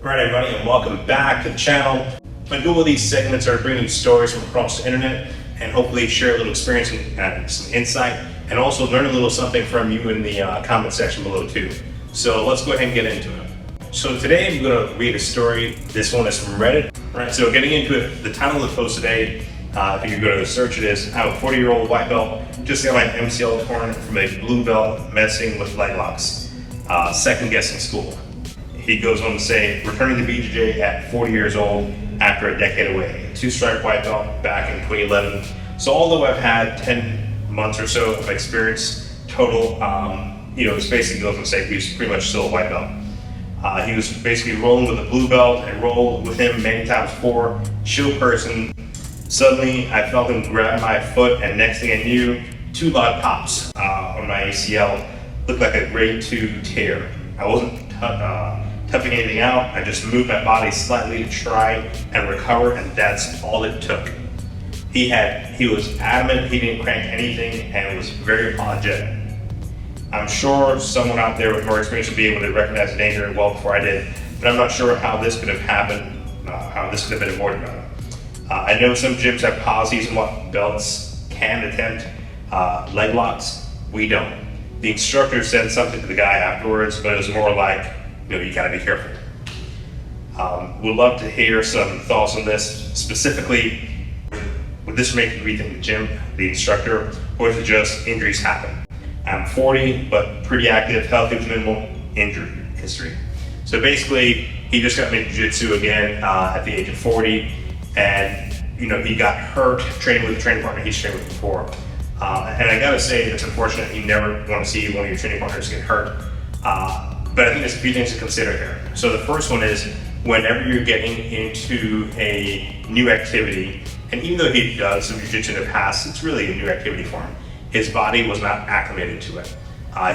Alright everybody, and welcome back to the channel. My goal with these segments are to bring you stories from across the internet and hopefully share a little experience and some insight, and also learn a little something from you in the comment section below too. So let's go ahead and get into it. So today I'm going to read a story. This one is from Reddit. Right, so getting into it, the title of the post today, if you go to search it, is I'm a 40-year-old white belt, just got my MCL torn from a blue belt messing with leg locks, second guessing school. He goes on to say, returning to BJJ at 40 years old after a decade away, two-stripe white belt back in 2011. So although I've had 10 months or so of experience total, it's basically goes on to say he's pretty much still a white belt. He was basically rolling with a blue belt. I rolled with him many times before, chill person. Suddenly I felt him grab my foot, and next thing I knew, 2 loud pops on my ACL. Looked like a grade 2 tear. I wasn't toughing anything out. I just moved my body slightly to try and recover, and that's all it took. He was adamant he didn't crank anything and was very apologetic. I'm sure someone out there with more experience would be able to recognize the danger well before I did, but I'm not sure how this could have happened, how this could have been avoided. I know some gyms have policies on what belts can attempt leg locks. We don't. The instructor said something to the guy afterwards, but it was more like, you gotta be careful. Would love to hear some thoughts on this. Specifically, would this make you rethink the gym, the instructor, or is it just injuries happen? I'm 40, but pretty active, healthy with minimal injury history. So basically, he just got into Jiu Jitsu again at the age of 40, and he got hurt training with a training partner he's trained with before. And I gotta say, it's unfortunate you never want to see one of your training partners get hurt. But I think there's a few things to consider here. So the first one is, whenever you're getting into a new activity, and even though he does some jiu-jitsu in the past, it's really a new activity for him. His body was not acclimated to it.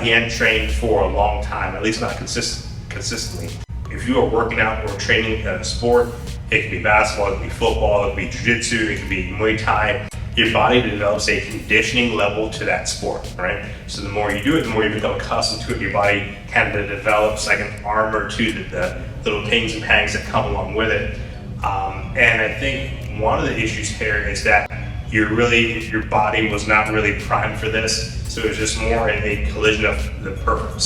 He hadn't trained for a long time, at least not consistently. If you are working out or training a sport, it could be basketball, it could be football, it could be jiu-jitsu, it could be Muay Thai. Your body develops a conditioning level to that sport, right? So the more you do it, the more you become accustomed to it. Your body kind of develops like an armor to the little pings and pangs that come along with it. And I think one of the issues here is that your body was not really primed for this. So it was just more in a collision of the perfect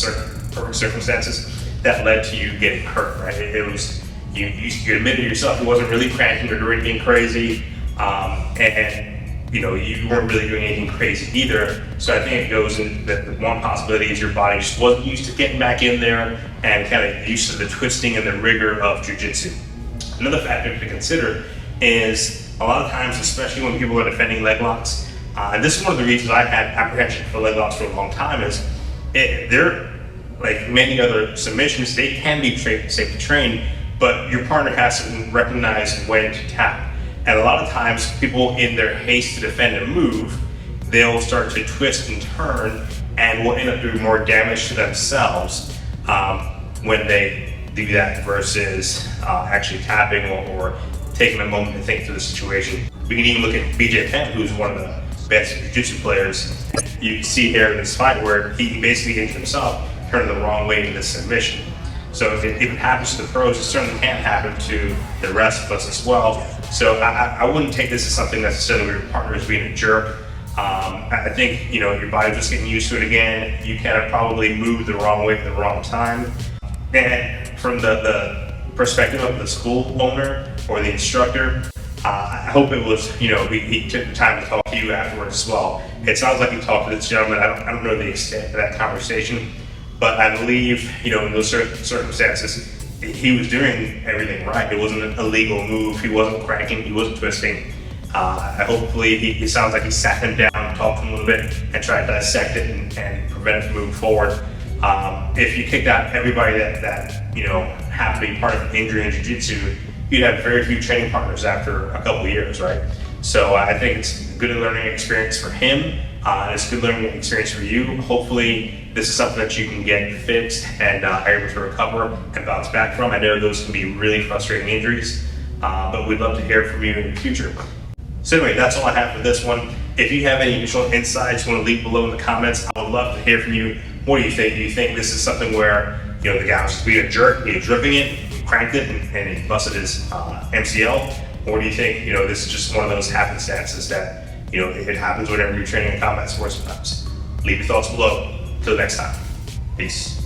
circumstances that led to you getting hurt, right? It was, you admitted yourself it wasn't really cranking or doing anything crazy. You weren't really doing anything crazy either. So I think it goes in that one possibility is your body just wasn't used to getting back in there and kind of used to the twisting and the rigor of jiu-jitsu. Another factor to consider is a lot of times, especially when people are defending leg locks, and this is one of the reasons I've had apprehension for leg locks for a long time, is they're like many other submissions, they can be safe to train, but your partner has to recognize when to tap. And a lot of times, people in their haste to defend and move, they'll start to twist and turn and will end up doing more damage to themselves when they do that versus actually tapping or taking a moment to think through the situation. We can even look at BJ Penn, who's one of the best jiu-jitsu players. You can see here in this fight where he basically injured himself, turning the wrong way in this submission. So if it happens to the pros, it certainly can happen to the rest of us as well. So I wouldn't take this as something necessarily where your partner is being a jerk. I think your body's just getting used to it again. You kind of probably moved the wrong way at the wrong time. And from the perspective of the school owner or the instructor, I hope it was, he took the time to talk to you afterwards as well. It sounds like he talked to this gentleman. I don't know the extent of that conversation, but I believe, in those circumstances, he was doing everything right. It wasn't an illegal move. He wasn't cranking. He wasn't twisting. Hopefully, he sounds like he sat him down, talked to him a little bit, and tried to dissect it and prevent it from moving forward. If you kicked out everybody that happened to be part of an injury in jiu-jitsu, you'd have very few training partners after a couple of years, right? So I think it's a good learning experience for him. It's a good learning experience for you. Hopefully, this is something that you can get fixed and are able to recover and bounce back from. I know those can be really frustrating injuries, but we'd love to hear from you in the future. So anyway, that's all I have for this one. If you have any additional insights you want to leave below in the comments, I would love to hear from you. What do you think? Do you think this is something where the guy was just being a jerk, dripping it? cranked it and he busted his MCL? Or do you think, this is just one of those happenstances that, it happens whenever you're training in combat sports sometimes? Leave your thoughts below. Till next time. Peace.